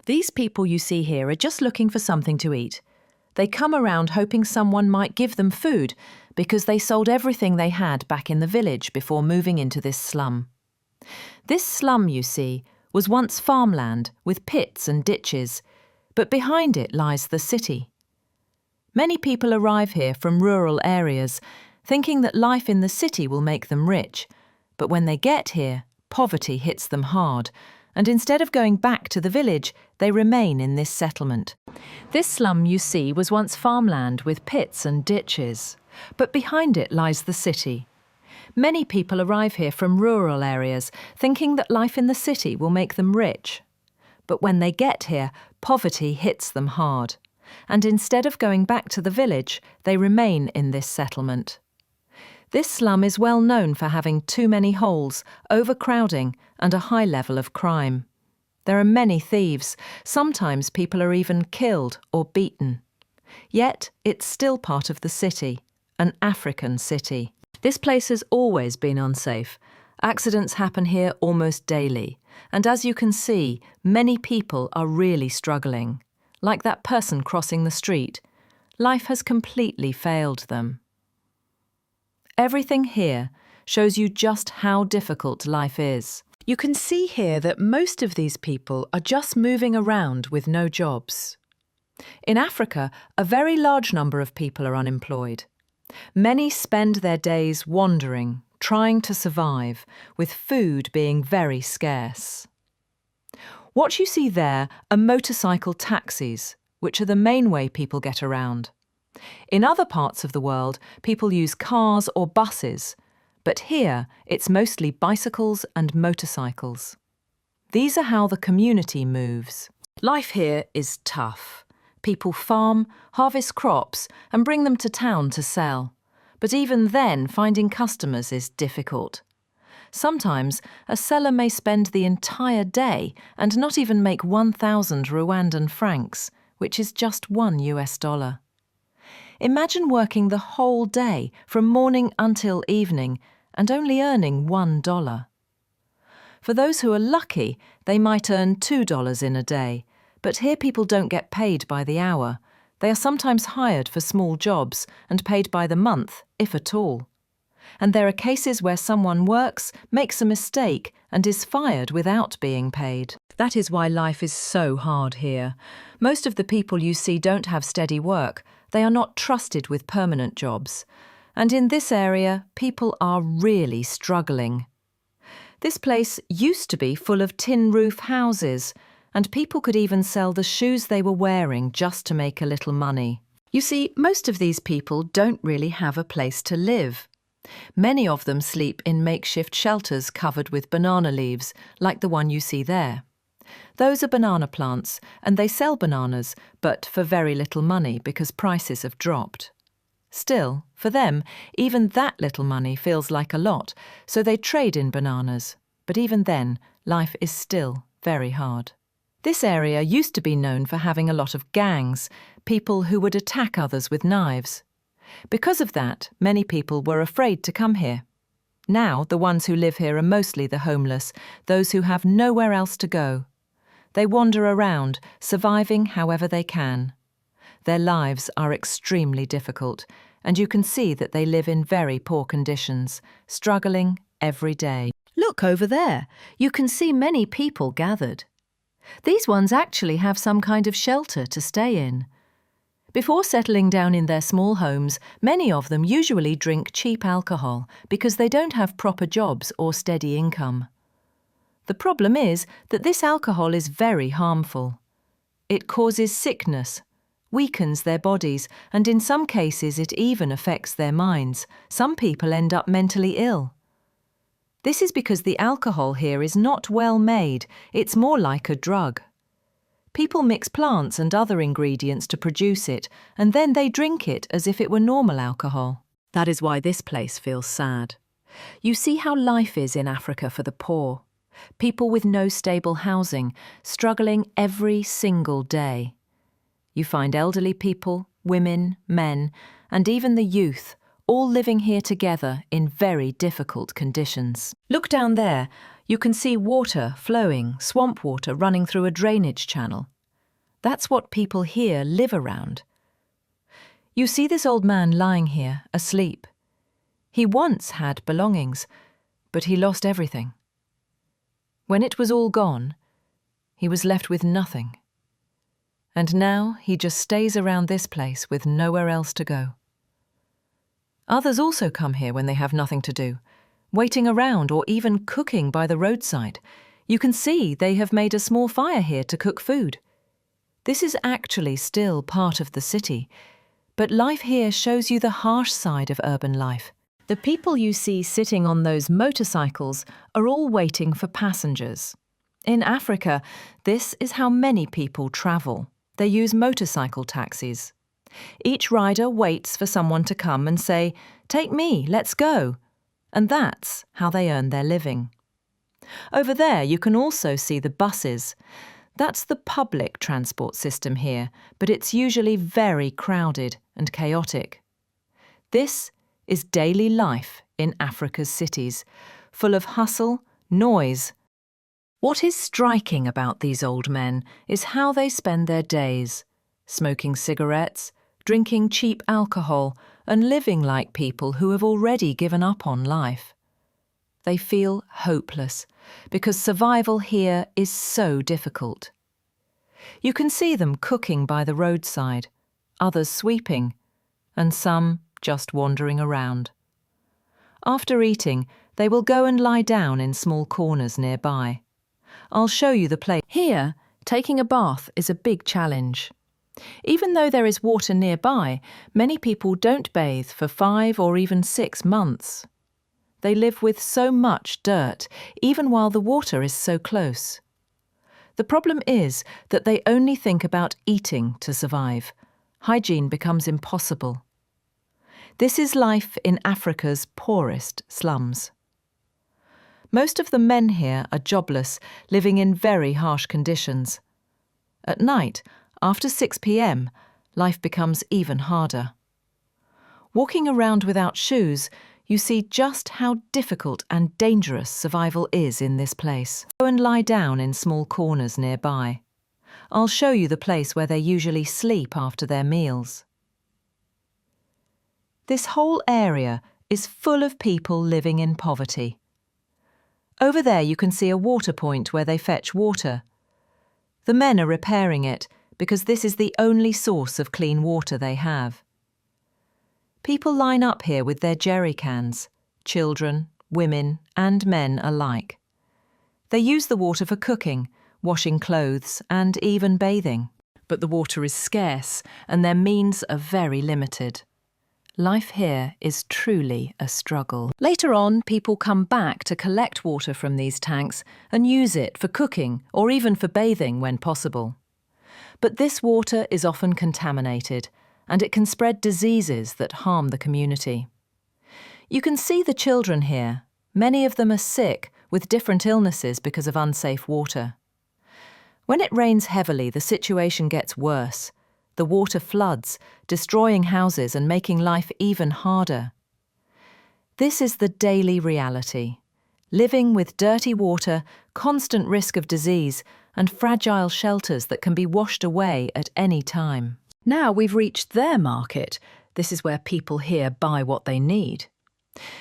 These people you see here are just looking for something to eat. They come around hoping someone might give them food because they sold everything they had back in the village before moving into this slum. This slum, you see, was once farmland with pits and ditches, but behind it lies the city. Many people arrive here from rural areas, thinking that life in the city will make them rich, but when they get here, poverty hits them hard, and instead of going back to the village, they remain in this settlement. This slum you see was once farmland with pits and ditches, but behind it lies the city. Many people arrive here from rural areas, thinking that life in the city will make them rich. But when they get here, poverty hits them hard, and instead of going back to the village, they remain in this settlement. This slum is well known for having too many holes, overcrowding, and a high level of crime. There are many thieves. Sometimes people are even killed or beaten. Yet it's still part of the city, an African city. This place has always been unsafe. Accidents happen here almost daily, and as you can see, many people are really struggling. Like that person crossing the street. Life has completely failed them. Everything here shows you just how difficult life is. You can see here that most of these people are just moving around with no jobs. In Africa, a very large number of people are unemployed. Many spend their days wandering, trying to survive, with food being very scarce. What you see there are motorcycle taxis, which are the main way people get around. In other parts of the world, people use cars or buses, but here it's mostly bicycles and motorcycles. These are how the community moves. Life here is tough. People farm, harvest crops, and bring them to town to sell. But even then, finding customers is difficult. Sometimes, a seller may spend the entire day and not even make 1,000 Rwandan francs, which is just $1. Imagine working the whole day, from morning until evening, and only earning $1. For those who are lucky, they might earn $2 in a day, but here people don't get paid by the hour. They are sometimes hired for small jobs and paid by the month, if at all. And there are cases where someone works, makes a mistake, and is fired without being paid. That is why life is so hard here. Most of the people you see don't have steady work. They are not trusted with permanent jobs. And in this area, people are really struggling. This place used to be full of tin roof houses, and people could even sell the shoes they were wearing just to make a little money. You see, most of these people don't really have a place to live. Many of them sleep in makeshift shelters covered with banana leaves, like the one you see there. Those are banana plants, and they sell bananas, but for very little money because prices have dropped. Still, for them, even that little money feels like a lot, so they trade in bananas. But even then, life is still very hard. This area used to be known for having a lot of gangs, people who would attack others with knives. Because of that, many people were afraid to come here. Now, the ones who live here are mostly the homeless, those who have nowhere else to go. They wander around, surviving however they can. Their lives are extremely difficult, and you can see that they live in very poor conditions, struggling every day. Look over there. You can see many people gathered. These ones actually have some kind of shelter to stay in. Before settling down in their small homes, many of them usually drink cheap alcohol because they don't have proper jobs or steady income. The problem is that this alcohol is very harmful. It causes sickness, weakens their bodies, and in some cases it even affects their minds. Some people end up mentally ill. This is because the alcohol here is not well made, it's more like a drug. People mix plants and other ingredients to produce it, and then they drink it as if it were normal alcohol. That is why this place feels sad. You see how life is in Africa for the poor. People with no stable housing, struggling every single day. You find elderly people, women, men, and even the youth, all living here together in very difficult conditions. Look down there. You can see water flowing, swamp water running through a drainage channel. That's what people here live around. You see this old man lying here, asleep. He once had belongings, but he lost everything. When it was all gone, he was left with nothing. And now he just stays around this place with nowhere else to go. Others also come here when they have nothing to do, waiting around or even cooking by the roadside. You can see they have made a small fire here to cook food. This is actually still part of the city, but life here shows you the harsh side of urban life. The people you see sitting on those motorcycles are all waiting for passengers. In Africa, this is how many people travel. They use motorcycle taxis. Each rider waits for someone to come and say, "Take me, let's go." And that's how they earn their living. Over there, you can also see the buses. That's the public transport system here, but it's usually very crowded and chaotic. This is daily life in Africa's cities, full of hustle, noise. What is striking about these old men is how they spend their days, smoking cigarettes, drinking cheap alcohol, and living like people who have already given up on life. They feel hopeless because survival here is so difficult. You can see them cooking by the roadside, others sweeping, and some just wandering around. After eating, they will go and lie down in small corners nearby. I'll show you the place. Here, taking a bath is a big challenge. Even though there is water nearby, many people don't bathe for 5 or even 6 months. They live with so much dirt, even while the water is so close. The problem is that they only think about eating to survive. Hygiene becomes impossible. This is life in Africa's poorest slums. Most of the men here are jobless, living in very harsh conditions. At night, after 6 p.m, life becomes even harder. Walking around without shoes, you see just how difficult and dangerous survival is in this place. Go and lie down in small corners nearby. I'll show you the place where they usually sleep after their meals. This whole area is full of people living in poverty. Over there you can see a water point where they fetch water. The men are repairing it because this is the only source of clean water they have. People line up here with their jerry cans, children, women and men alike. They use the water for cooking, washing clothes and even bathing. But the water is scarce and their means are very limited. Life here is truly a struggle. Later on, people come back to collect water from these tanks and use it for cooking or even for bathing when possible. But this water is often contaminated, and it can spread diseases that harm the community. You can see the children here. Many of them are sick with different illnesses because of unsafe water. When it rains heavily, the situation gets worse. The water floods, destroying houses and making life even harder. This is the daily reality. Living with dirty water, constant risk of disease, and fragile shelters that can be washed away at any time. Now we've reached their market. This is where people here buy what they need.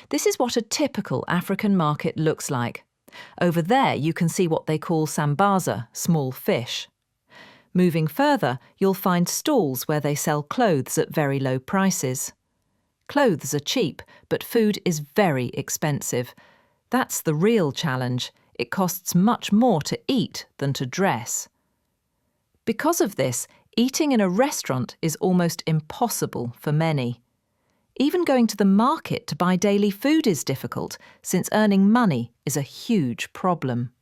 This is what a typical African market looks like. Over there you can see what they call sambaza, small fish. Moving further, you'll find stalls where they sell clothes at very low prices. Clothes are cheap, but food is very expensive. That's the real challenge. It costs much more to eat than to dress. Because of this, eating in a restaurant is almost impossible for many. Even going to the market to buy daily food is difficult, since earning money is a huge problem.